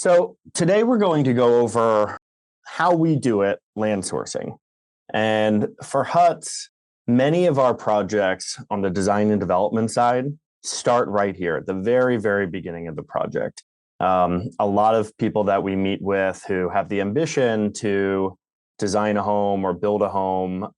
So today we're going to go over how we do it, land sourcing. And for HUTS, many of our projects on the design and development side start right here at the very, very beginning of the project. A lot of people that we meet with who have the ambition to design a home or build a home,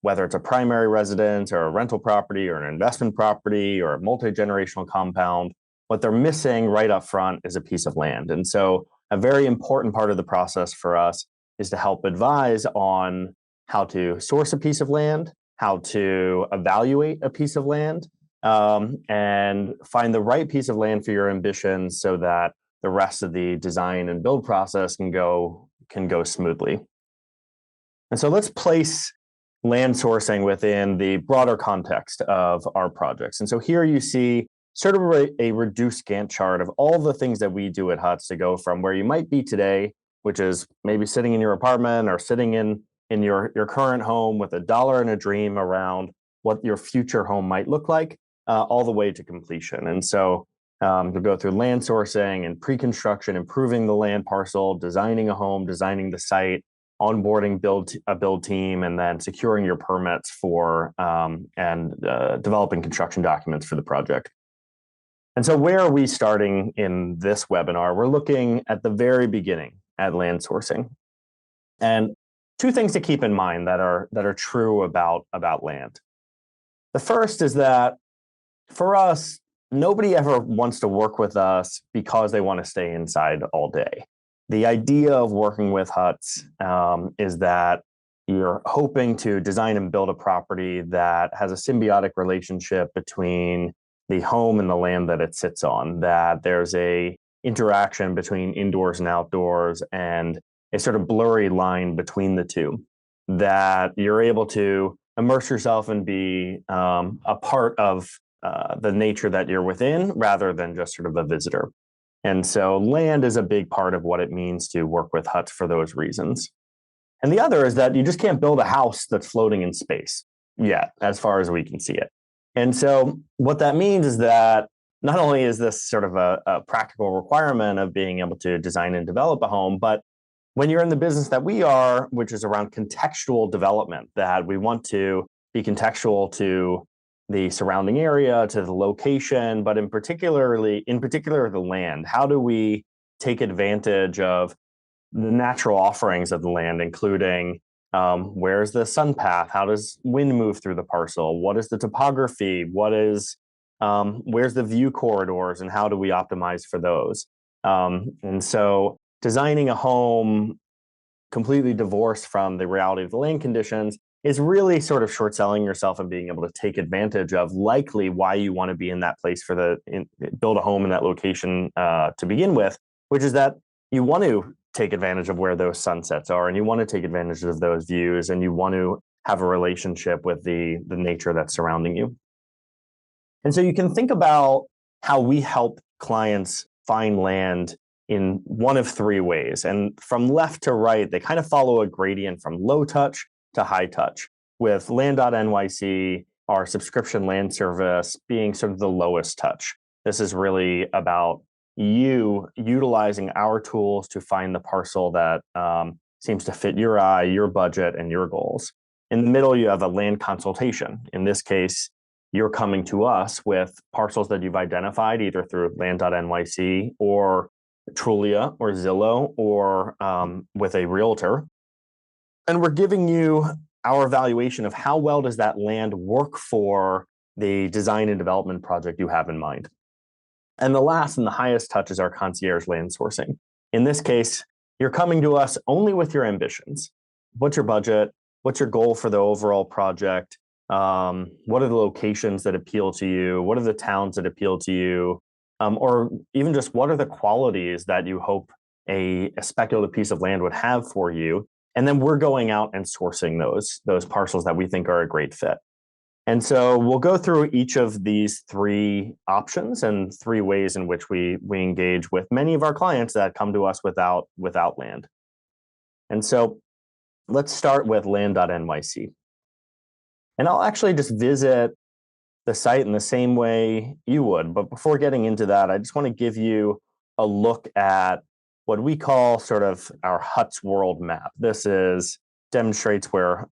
whether it's a primary residence or a rental property or an investment property or a multi-generational compound, what they're missing right up front is a piece of land. And so a very important part of the process for us is to help advise on how to source a piece of land, how to evaluate a piece of land, and find the right piece of land for your ambitions so that the rest of the design and build process can go smoothly. And so let's place land sourcing within the broader context of our projects. And so here you see sort of a reduced Gantt chart of all the things that we do at HUTS to go from where you might be today, which is maybe sitting in your apartment or sitting in your current home with $1 and a dream around what your future home might look like, all the way to completion. And so to go through land sourcing and pre-construction, improving the land parcel, designing a home, designing the site, onboarding a build team, and then securing your permits for and developing construction documents for the project. And so where are we starting in this webinar? We're looking at the very beginning at land sourcing. And two things to keep in mind that are true about land. The first is that for us, nobody ever wants to work with us because they want to stay inside all day. The idea of working with HUTS is that you're hoping to design and build a property that has a symbiotic relationship between the home and the land that it sits on, that there's a interaction between indoors and outdoors and a sort of blurry line between the two, that you're able to immerse yourself and be a part of the nature that you're within rather than just sort of a visitor. And so land is a big part of what it means to work with HUTS for those reasons. And the other is that you just can't build a house that's floating in space yet, as far as we can see it. And so what that means is that not only is this sort of a practical requirement of being able to design and develop a home, but when you're in the business that we are, which is around contextual development, that we want to be contextual to the surrounding area, to the location, but in particular the land. How do we take advantage of the natural offerings of the land, including where's the sun path? How does wind move through the parcel? What is the topography? Where's the view corridors, and how do we optimize for those? And so designing a home completely divorced from the reality of the land conditions is really sort of short selling yourself and being able to take advantage of likely why you want to be in that place build a home in that location to begin with, which is that you want to take advantage of where those sunsets are, and you want to take advantage of those views, and you want to have a relationship with the nature that's surrounding you. And so you can think about how we help clients find land in one of three ways. And from left to right, they kind of follow a gradient from low touch to high touch, with Land.nyc, our subscription land service, being sort of the lowest touch. This is really about you utilizing our tools to find the parcel that seems to fit your eye, your budget, and your goals. In the middle, you have a land consultation. In this case, you're coming to us with parcels that you've identified either through Land.nyc or Trulia or Zillow or with a realtor. And we're giving you our evaluation of how well does that land work for the design and development project you have in mind. And the last and the highest touch is our concierge land sourcing. In this case, you're coming to us only with your ambitions. What's your budget? What's your goal for the overall project? What are the locations that appeal to you? What are the towns that appeal to you? Or even just what are the qualities that you hope a speculative piece of land would have for you? And then we're going out and sourcing those parcels that we think are a great fit. And so we'll go through each of these three options and three ways in which we engage with many of our clients that come to us without land. And so let's start with Land.nyc. And I'll actually just visit the site in the same way you would. But before getting into that, I just want to give you a look at what we call sort of our HUTS world map. This demonstrates where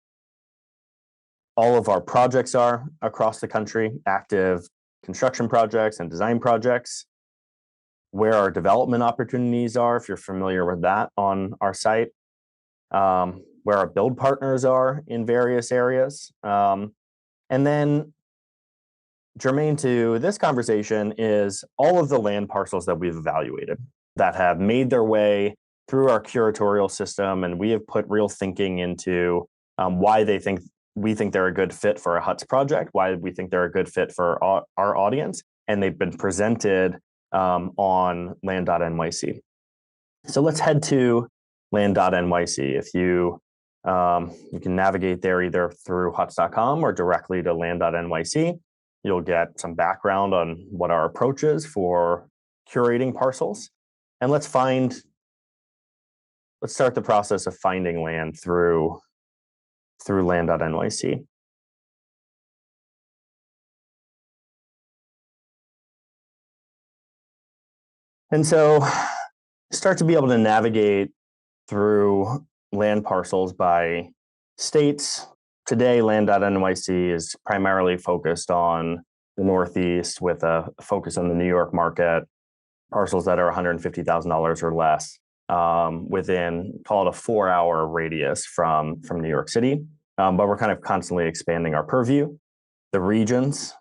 all of our projects are across the country, active construction projects and design projects, where our development opportunities are, if you're familiar with that on our site, where our build partners are in various areas. And then germane to this conversation is all of the land parcels that we've evaluated that have made their way through our curatorial system, and we have put real thinking into why we think they're a good fit for a HUTS project, why we think they're a good fit for our audience, and they've been presented on Land.nyc. So let's head to Land.nyc. If you can navigate there either through huts.com or directly to Land.nyc. You'll get some background on what our approach is for curating parcels. And let's start the process of finding land through Land.nyc. And so start to be able to navigate through land parcels by states. Today, Land.nyc is primarily focused on the Northeast with a focus on the New York market, parcels that are $150,000 or less within, call it a 4-hour radius from New York City. But we're kind of constantly expanding our purview, the regions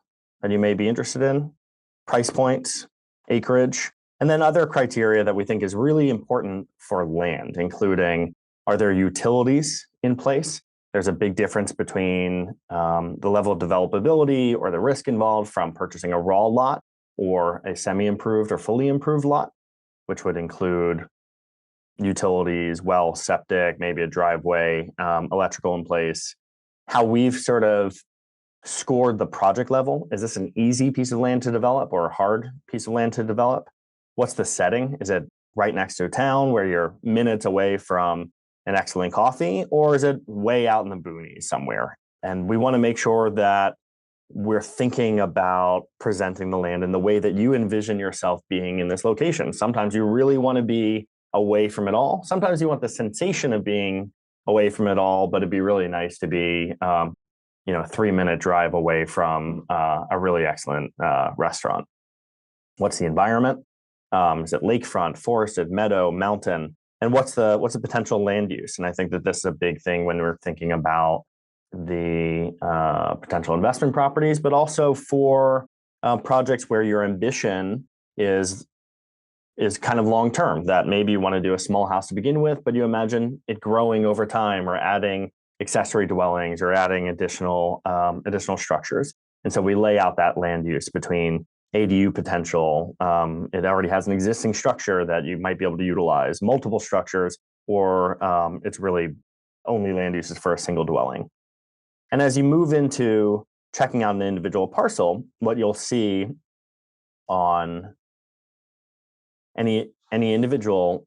that you may be interested in, price points, acreage, and then other criteria that we think is really important for land, including, are there utilities in place? There's a big difference between the level of developability or the risk involved from purchasing a raw lot or a semi-improved or fully improved lot, which would include utilities, well, septic, maybe a driveway, electrical in place. How we've sort of scored the project level. Is this an easy piece of land to develop or a hard piece of land to develop? What's the setting? Is it right next to a town where you're minutes away from an excellent coffee, or is it way out in the boonies somewhere? And we want to make sure that we're thinking about presenting the land in the way that you envision yourself being in this location. Sometimes you really want to be away from it all. Sometimes you want the sensation of being away from it all, but it'd be really nice to be, a 3-minute drive away from a really excellent restaurant. What's the environment? Is it lakefront, forested, meadow, mountain? And what's the potential land use? And I think that this is a big thing when we're thinking about the potential investment properties, but also for projects where your ambition is kind of long term, that maybe you want to do a small house to begin with, but you imagine it growing over time or adding accessory dwellings or adding additional structures. And so we lay out that land use between ADU potential. It already has an existing structure that you might be able to utilize, multiple structures, or it's really only land uses for a single dwelling. And as you move into checking out an individual parcel, what you'll see on any individual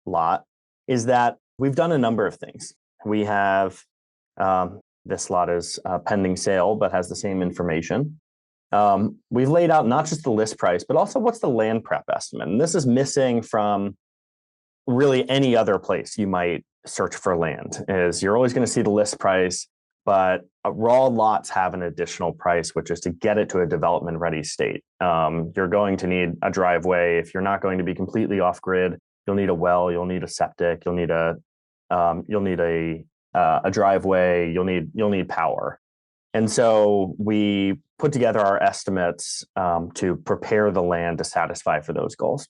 lot is that we've done a number of things. We have this lot is pending sale, but has the same information. We've laid out not just the list price, but also what's the land prep estimate. And this is missing from really any other place you might search for land. Is you're always going to see the list price, but raw lots have an additional price, which is to get it to a development ready state. You're going to need a driveway. If you're not going to be completely off grid, you'll need a well, you'll need a septic, you'll need a driveway, you'll need power. And so we put together our estimates to prepare the land to satisfy for those goals.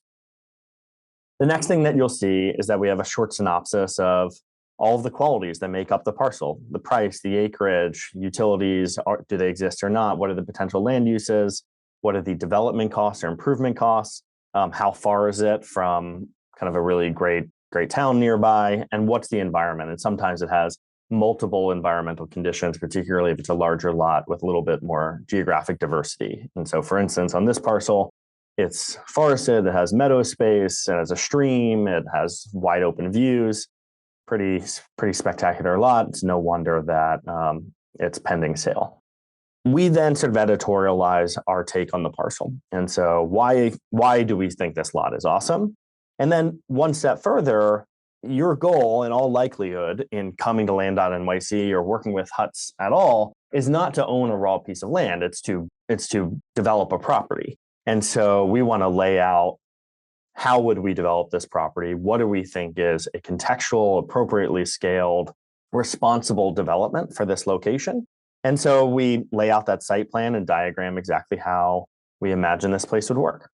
The next thing that you'll see is that we have a short synopsis of all of the qualities that make up the parcel: the price, the acreage, utilities, do they exist or not? What are the potential land uses? What are the development costs or improvement costs? How far is it from kind of a really great town nearby? And what's the environment? And sometimes it has multiple environmental conditions, particularly if it's a larger lot with a little bit more geographic diversity. And so, for instance, on this parcel, it's forested, it has meadow space, it has a stream, it has wide open views. Pretty spectacular lot. It's no wonder that it's pending sale. We then sort of editorialize our take on the parcel. And so why do we think this lot is awesome? And then one step further, your goal in all likelihood in coming to Land.nyc or working with HUTS at all is not to own a raw piece of land. It's to develop a property. And so we want to lay out how would we develop this property? What do we think is a contextual, appropriately scaled, responsible development for this location? And so we lay out that site plan and diagram exactly how we imagine this place would work.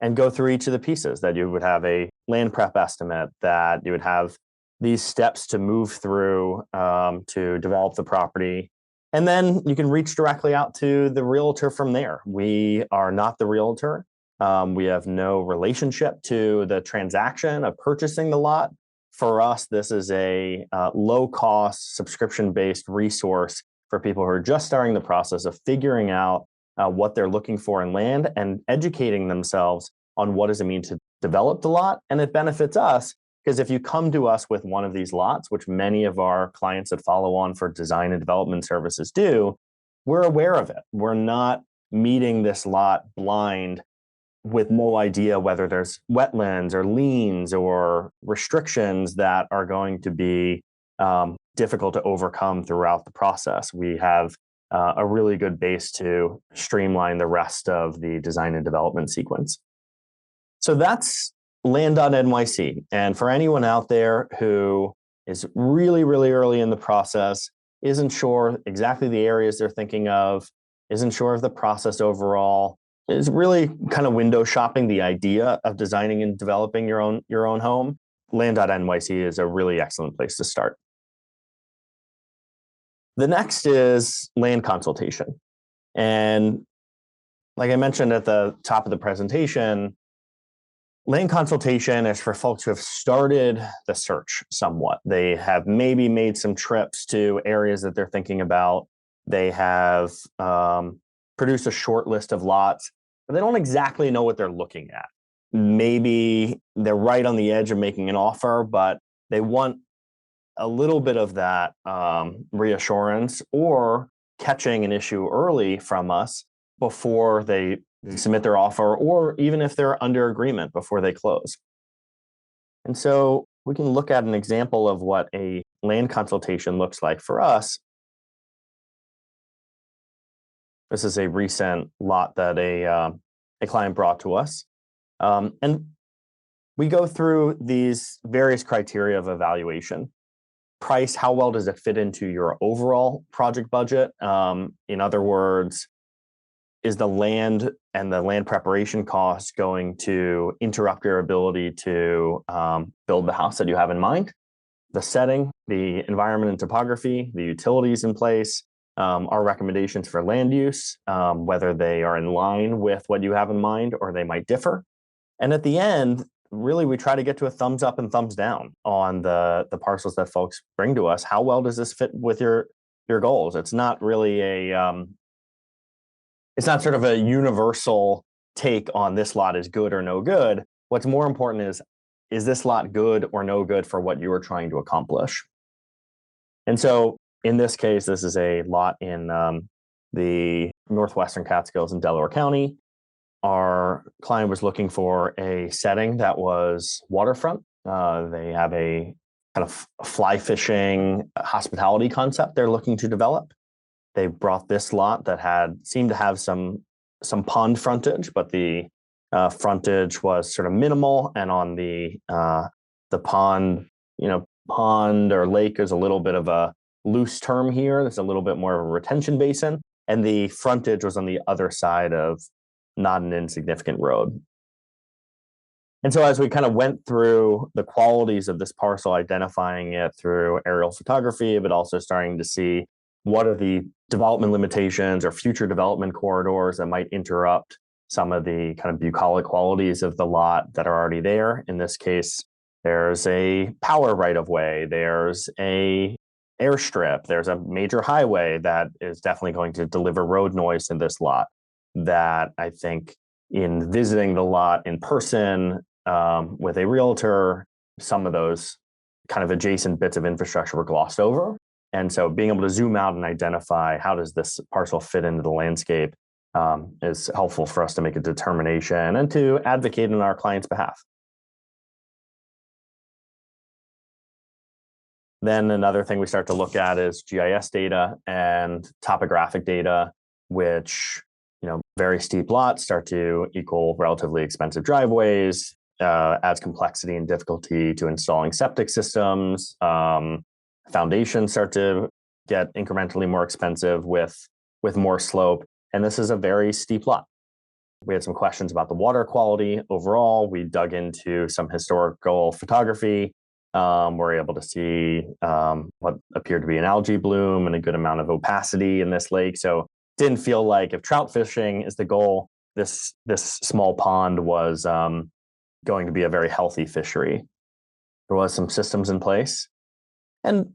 And go through each of the pieces, that you would have a land prep estimate, that you would have these steps to move through to develop the property. And then you can reach directly out to the realtor from there. We are not the realtor. We have no relationship to the transaction of purchasing the lot. For us, this is a low-cost, subscription-based resource for people who are just starting the process of figuring out what they're looking for in land and educating themselves on what does it mean to develop the lot. And it benefits us because if you come to us with one of these lots, which many of our clients that follow on for design and development services do, we're aware of it. We're not meeting this lot blind with no idea whether there's wetlands or liens or restrictions that are going to be difficult to overcome throughout the process. We have a really good base to streamline the rest of the design and development sequence. So that's Land.nyc. And for anyone out there who is really, really early in the process, isn't sure exactly the areas they're thinking of, isn't sure of the process overall, is really kind of window shopping the idea of designing and developing your own home, Land.nyc is a really excellent place to start. The next is land consultation. And like I mentioned at the top of the presentation, land consultation is for folks who have started the search somewhat. They have maybe made some trips to areas that they're thinking about. They have produced a short list of lots, but they don't exactly know what they're looking at. Maybe they're right on the edge of making an offer, but they want a little bit of that reassurance or catching an issue early from us before they submit their offer, or even if they're under agreement before they close. And so we can look at an example of what a land consultation looks like for us. This is a recent lot that a client brought to us. And we go through these various criteria of evaluation. Price, how well does it fit into your overall project budget? In other words, is the land and the land preparation cost going to interrupt your ability to build the house that you have in mind? The setting, the environment and topography, the utilities in place, our recommendations for land use, whether they are in line with what you have in mind or they might differ. And at the end, really, we try to get to a thumbs up and thumbs down on the parcels that folks bring to us. How well does this fit with your goals? It's not really it's not sort of a universal take on this lot is good or no good. What's more important is this lot good or no good for what you are trying to accomplish? And so in this case, this is a lot in the Northwestern Catskills in Delaware County. Our client was looking for a setting that was waterfront. They have a kind of fly fishing hospitality concept they're looking to develop. They brought this lot that seemed to have some pond frontage, but the frontage was sort of minimal, and on the pond, pond or lake is a little bit of a loose term here. There's a little bit more of a retention basin, and the frontage was on the other side of not an insignificant road. And so as we kind of went through the qualities of this parcel, identifying it through aerial photography, but also starting to see what are the development limitations or future development corridors that might interrupt some of the kind of bucolic qualities of the lot that are already there. In this case, there's a power right-of-way, there's a airstrip, there's a major highway that is definitely going to deliver road noise in this lot, that I think in visiting the lot in person with a realtor, some of those kind of adjacent bits of infrastructure were glossed over. And so being able to zoom out and identify how does this parcel fit into the landscape is helpful for us to make a determination and to advocate on our client's behalf. Then another thing we start to look at is GIS data and topographic data, which, very steep lots start to equal relatively expensive driveways, adds complexity and difficulty to installing septic systems. Foundations start to get incrementally more expensive with more slope. And this is a very steep lot. We had some questions about the water quality overall. We dug into some historical photography. We're able to see what appeared to be an algae bloom and a good amount of opacity in this lake. So didn't feel like, if trout fishing is the goal, this small pond was going to be a very healthy fishery. There was some systems in place. And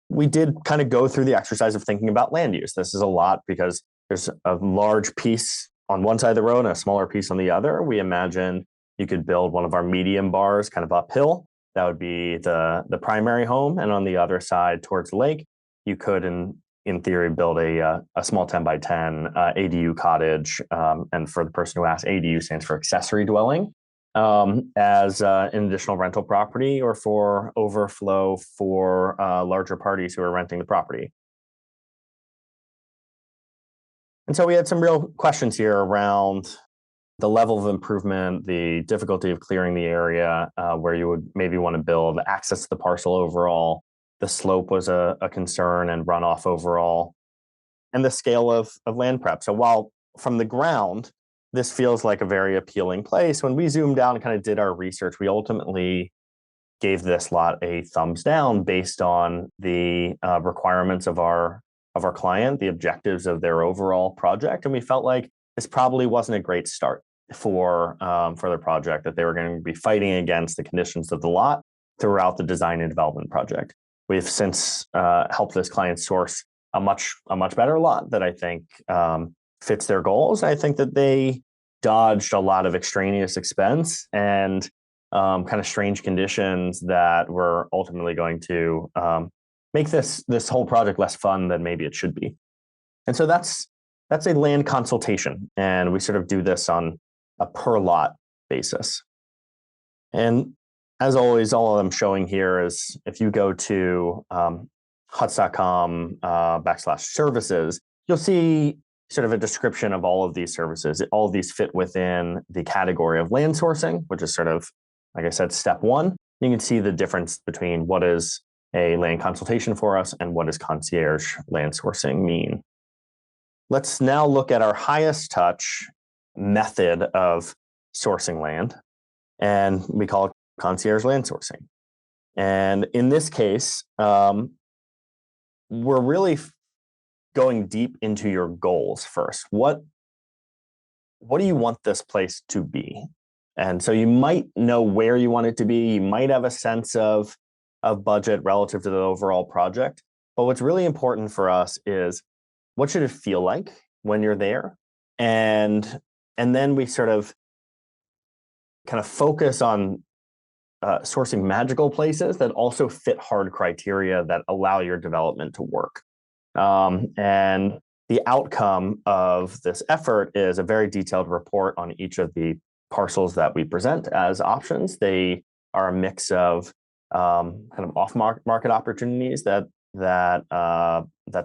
we did kind of go through the exercise of thinking about land use. This is a lot because there's a large piece on one side of the road and a smaller piece on the other. We imagine you could build one of our medium bars kind of uphill. That would be the primary home. And on the other side towards the lake, you could, in theory, build a small 10 by 10 ADU cottage. And for the person who asked, ADU stands for accessory dwelling, as an additional rental property or for overflow for larger parties who are renting the property. And so we had some real questions here around the level of improvement, the difficulty of clearing the area where you would maybe want to build, access to the parcel overall. The slope was a concern, and runoff overall, and the scale of land prep. So while from the ground, this feels like a very appealing place, when we zoomed out and kind of did our research, we ultimately gave this lot a thumbs down based on the requirements of our client, the objectives of their overall project. And we felt like this probably wasn't a great start for their project, that they were going to be fighting against the conditions of the lot throughout the design and development project. We've since helped this client source a much better lot that I think fits their goals. I think that they dodged a lot of extraneous expense and kind of strange conditions that were ultimately going to make this whole project less fun than maybe it should be. And so that's a land consultation, and we sort of do this on a per lot basis. And as always, all I'm showing here is if you go to huts.com /services, you'll see sort of a description of all of these services. All of these fit within the category of land sourcing, which is sort of, like I said, step one. You can see the difference between what is a land consultation for us and what does concierge land sourcing mean. Let's now look at our highest touch method of sourcing land, and we call it concierge land sourcing. And in this case, we're really going deep into your goals first. What do you want this place to be? And so you might know where you want it to be. You might have a sense of budget relative to the overall project. But what's really important for us is, what should it feel like when you're there? And then we sort of kind of focus on sourcing magical places that also fit hard criteria that allow your development to work. And the outcome of this effort is a very detailed report on each of the parcels that we present as options. They are a mix of kind of off-market opportunities that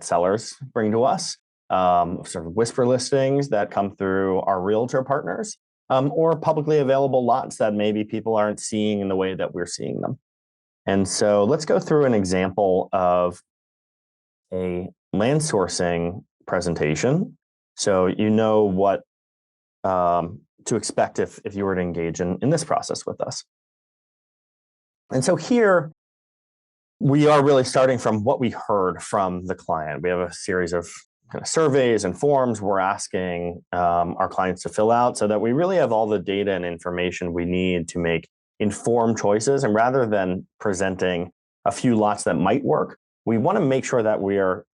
sellers bring to us, sort of whisper listings that come through our realtor partners, or publicly available lots that maybe people aren't seeing in the way that we're seeing them. And so let's go through an example of a land sourcing presentation, so you know what to expect if you were to engage in this process with us. And so here, we are really starting from what we heard from the client. We have a series of kind of surveys and forms we're asking our clients to fill out, so that we really have all the data and information we need to make informed choices. And rather than presenting a few lots that might work, we want to make sure that we are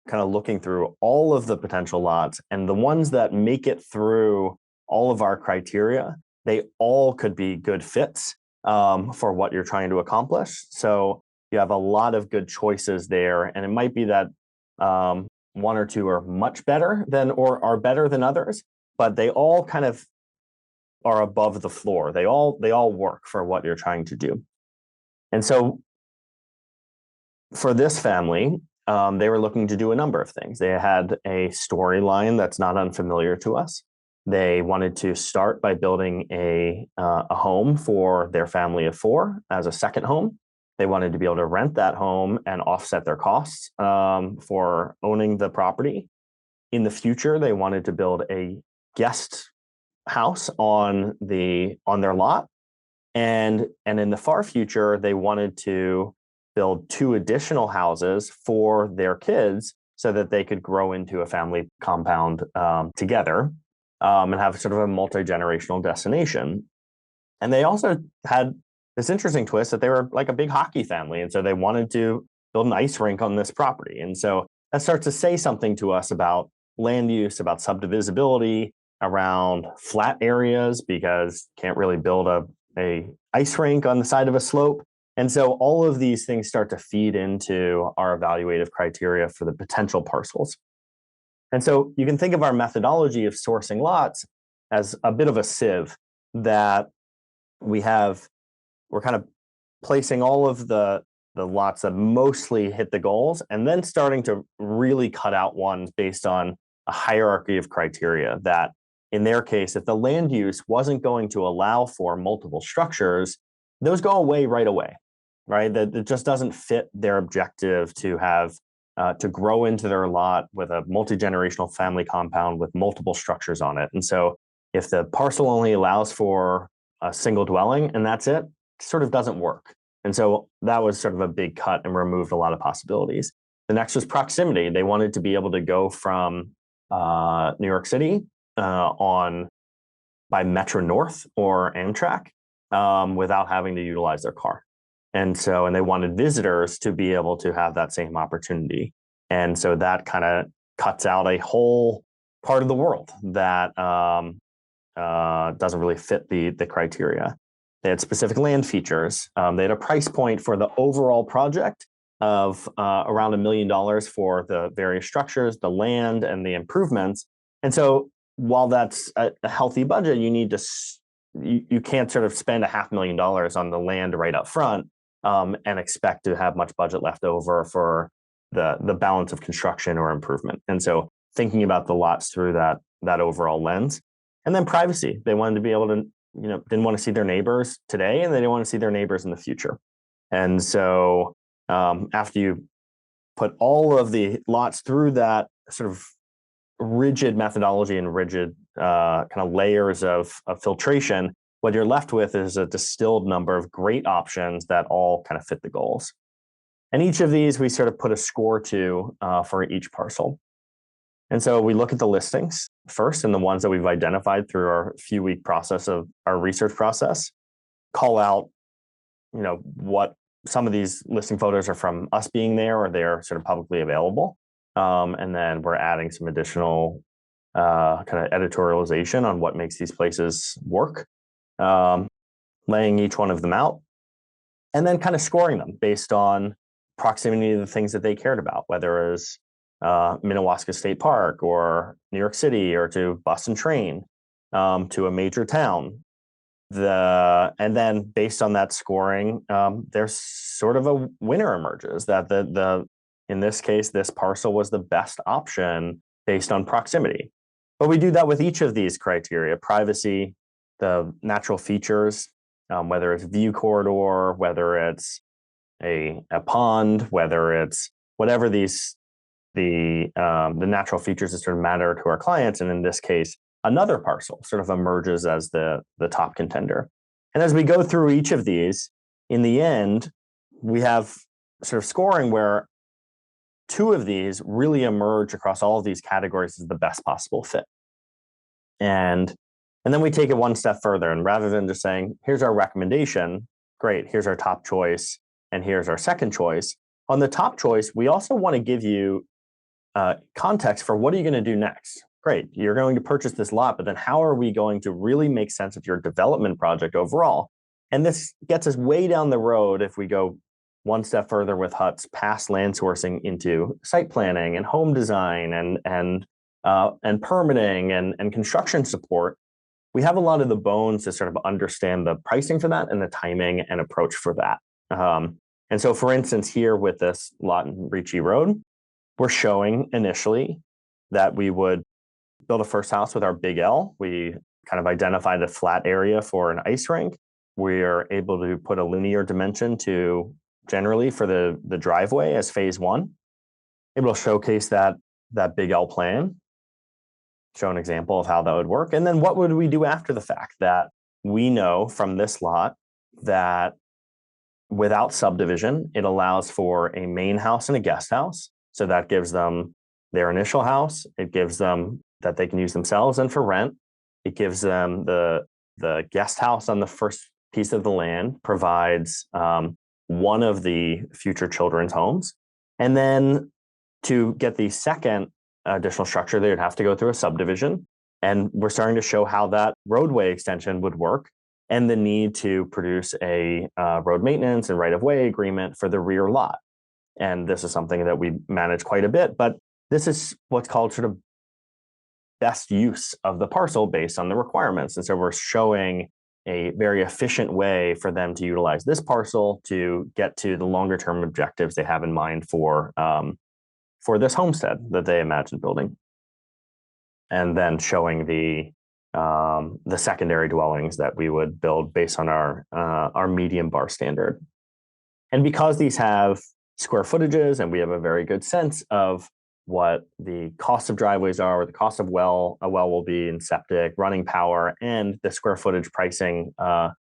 kind of looking through all of the potential lots, and the ones that make it through all of our criteria, they all could be good fits for what you're trying to accomplish. So you have a lot of good choices there. And it might be that one or two are much better than or are better than others, but they all kind of are above the floor. They all work for what you're trying to do. And so for this family, they were looking to do a number of things. They had a storyline that's not unfamiliar to us. They wanted to start by building a home for their family of four as a second home. They wanted to be able to rent that home and offset their costs for owning the property. In the future, they wanted to build a guest house on their lot. And in the far future, they wanted to build two additional houses for their kids so that they could grow into a family compound together and have sort of a multi-generational destination. And they also had this interesting twist that they were like a big hockey family. And so they wanted to build an ice rink on this property. And so that starts to say something to us about land use, about subdivisibility, around flat areas, because can't really build a ice rink on the side of a slope. And so all of these things start to feed into our evaluative criteria for the potential parcels. And so you can think of our methodology of sourcing lots as a bit of a sieve that we're kind of placing all of the lots that mostly hit the goals and then starting to really cut out ones based on a hierarchy of criteria that, in their case, if the land use wasn't going to allow for multiple structures, those go away right away, right? That it just doesn't fit their objective to have to grow into their lot with a multi-generational family compound with multiple structures on it. And so if the parcel only allows for a single dwelling and that's it, sort of doesn't work. And so that was sort of a big cut and removed a lot of possibilities. The next was proximity. They wanted to be able to go from New York City by Metro North or Amtrak without having to utilize their car. And they wanted visitors to be able to have that same opportunity. And so that kind of cuts out a whole part of the world that doesn't really fit the criteria. They had specific land features. They had a price point for the overall project of around $1 million for the various structures, the land, and the improvements. And so while that's a healthy budget, you can't sort of spend $500,000 on the land right up front and expect to have much budget left over for the balance of construction or improvement. And so thinking about the lots through that overall lens. And then privacy. They wanted to be able to, didn't want to see their neighbors today, and they didn't want to see their neighbors in the future. And so after you put all of the lots through that sort of rigid methodology and rigid kind of layers of filtration, what you're left with is a distilled number of great options that all kind of fit the goals. And each of these, we sort of put a score to for each parcel. And so we look at the listings first and the ones that we've identified through our few-week process of our research process, call out, what some of these listing photos are from us being there or they're sort of publicly available. And then we're adding some additional kind of editorialization on what makes these places work, laying each one of them out, and then kind of scoring them based on proximity to the things that they cared about, whether it was Minnewaska State Park or New York City or to bus and train to a major town. And then based on that scoring, there's sort of a winner emerges that in this case, this parcel was the best option based on proximity. But we do that with each of these criteria: privacy, the natural features, whether it's view corridor, whether it's a pond, whether it's whatever the natural features that sort of matter to our clients. And in this case, another parcel sort of emerges as the top contender. And as we go through each of these, in the end, we have sort of scoring where two of these really emerge across all of these categories as the best possible fit. And then we take it one step further. And rather than just saying, here's our recommendation, great, here's our top choice, and here's our second choice. On the top choice, we also want to give you context for what are you going to do next? Great, you're going to purchase this lot, but then how are we going to really make sense of your development project overall? And this gets us way down the road if we go one step further with HUTS, past land sourcing into site planning and home design and permitting and construction support, we have a lot of the bones to sort of understand the pricing for that and the timing and approach for that. And so, for instance, here with this lot in Ricci Road, we're showing initially that we would build a first house with our big L. We kind of identify the flat area for an ice rink. We're able to put a linear dimension to generally for the driveway as phase one. Able to showcase that big L plan, show an example of how that would work. And then what would we do after the fact? That we know from this lot that without subdivision, it allows for a main house and a guest house. So that gives them their initial house. It gives them that they can use themselves and for rent. It gives them the guest house on the first piece of the land, provides one of the future children's homes. And then to get the second additional structure, they would have to go through a subdivision. And we're starting to show how that roadway extension would work and the need to produce a road maintenance and right-of-way agreement for the rear lot. And this is something that we manage quite a bit, but this is what's called sort of best use of the parcel based on the requirements. And so we're showing a very efficient way for them to utilize this parcel to get to the longer term objectives they have in mind for this homestead that they imagine building. And then showing the secondary dwellings that we would build based on our medium bar standard. And because these have square footages and we have a very good sense of what the cost of driveways are, what the cost of a well will be in septic, running power, and the square footage pricing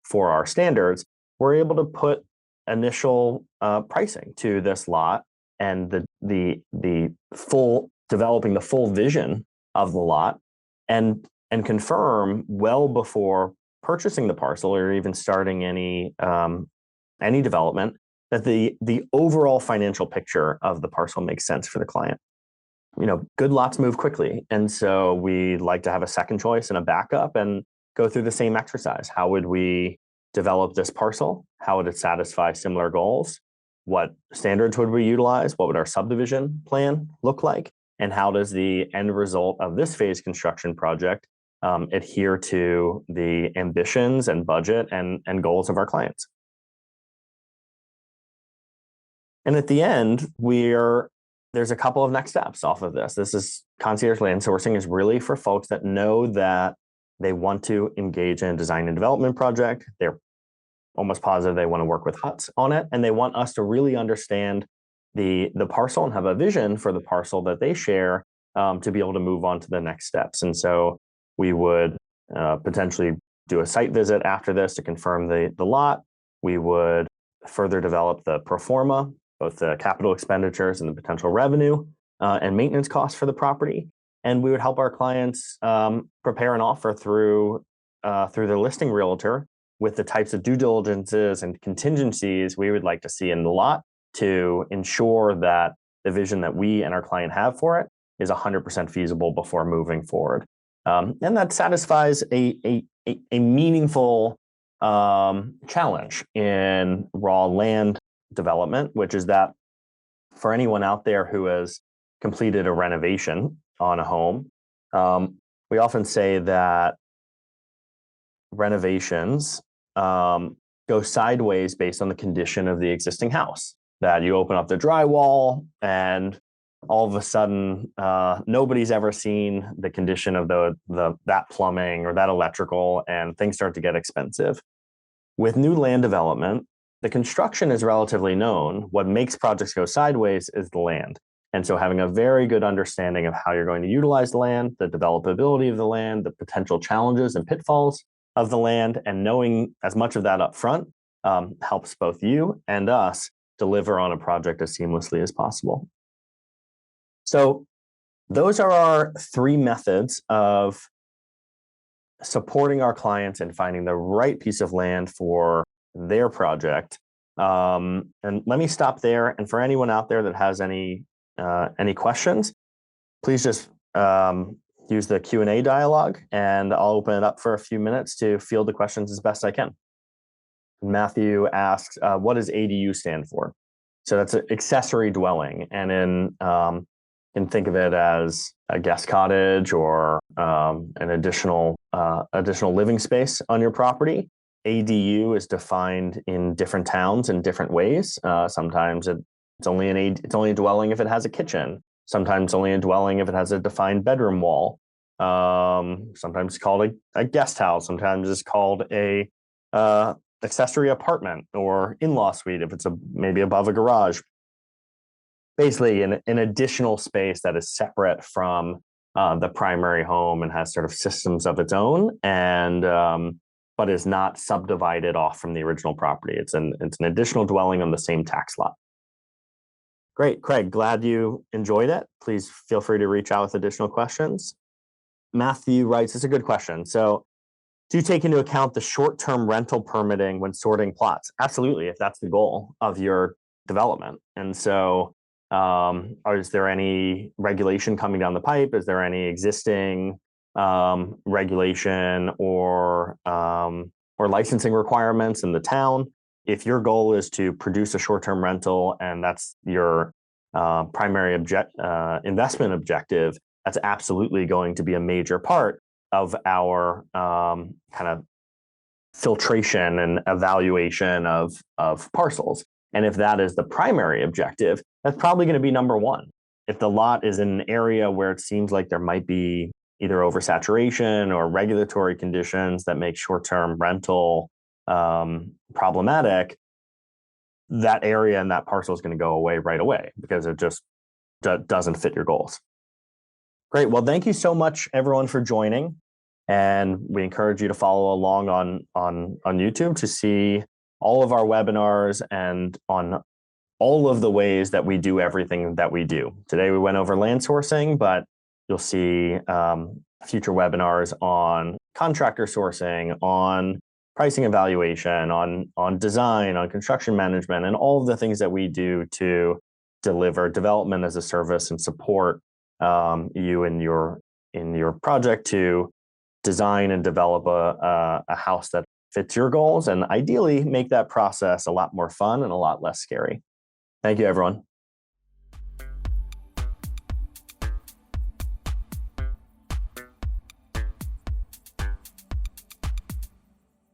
for our standards, we're able to put initial pricing to this lot and the full developing the full vision of the lot and confirm well before purchasing the parcel or even starting any development that the overall financial picture of the parcel makes sense for the client. You know, good lots move quickly. And so we like to have a second choice and a backup and go through the same exercise. How would we develop this parcel? How would it satisfy similar goals? What standards would we utilize? What would our subdivision plan look like? And how does the end result of this phase construction project adhere to the ambitions and budget and goals of our clients? And at the end, there's a couple of next steps off of this. This is concierge land sourcing is really for folks that know that they want to engage in a design and development project. They're almost positive they want to work with HUTS on it, and they want us to really understand the parcel and have a vision for the parcel that they share to be able to move on to the next steps. And so we would potentially do a site visit after this to confirm the lot. We would further develop the pro forma, both the capital expenditures and the potential revenue and maintenance costs for the property. And we would help our clients prepare an offer through their listing realtor with the types of due diligences and contingencies we would like to see in the lot to ensure that the vision that we and our client have for it is 100% feasible before moving forward. And that satisfies a meaningful challenge in raw land development, which is that for anyone out there who has completed a renovation on a home, we often say that renovations go sideways based on the condition of the existing house. That you open up the drywall and all of a sudden nobody's ever seen the condition of that plumbing or that electrical, and things start to get expensive. With new land development, the construction is relatively known. What makes projects go sideways is the land. And so having a very good understanding of how you're going to utilize the land, the developability of the land, the potential challenges and pitfalls of the land, and knowing as much of that up front helps both you and us deliver on a project as seamlessly as possible. So those are our three methods of supporting our clients and finding the right piece of land for their project. And let me stop there. And for anyone out there that has any questions, please just use the Q&A dialogue, and I'll open it up for a few minutes to field the questions as best I can. Matthew asks, what does ADU stand for? So that's an accessory dwelling, and you can think of it as a guest cottage or an additional living space on your property. ADU is defined in different towns in different ways. Sometimes it's only a dwelling if it has a kitchen. Sometimes only a dwelling if it has a defined bedroom wall. Sometimes it's called a guest house. Sometimes it's called a accessory apartment or in-law suite if it's maybe above a garage. Basically, an additional space that is separate from the primary home and has sort of systems of its own, and but is not subdivided off from the original property. It's an additional dwelling on the same tax lot. Great, Craig. Glad you enjoyed it. Please feel free to reach out with additional questions. Matthew writes, it's a good question. So, do you take into account the short-term rental permitting when sorting plots? Absolutely, if that's the goal of your development. And so, is there any regulation coming down the pipe? Is there any existing regulation or licensing requirements in the town? If your goal is to produce a short-term rental and that's your primary investment objective, that's absolutely going to be a major part of our kind of filtration and evaluation of parcels. And if that is the primary objective, that's probably going to be number one. If the lot is in an area where it seems like there might be either oversaturation or regulatory conditions that make short-term rental problematic, that area and that parcel is going to go away right away because it just doesn't fit your goals. Great. Well, thank you so much, everyone, for joining. And we encourage you to follow along on YouTube to see all of our webinars and on all of the ways that we do everything that we do. Today, we went over land sourcing, but you'll see future webinars on contractor sourcing, on pricing evaluation, on design, on construction management, and all of the things that we do to deliver development as a service and support you in your project to design and develop a house that fits your goals, and ideally make that process a lot more fun and a lot less scary. Thank you, everyone.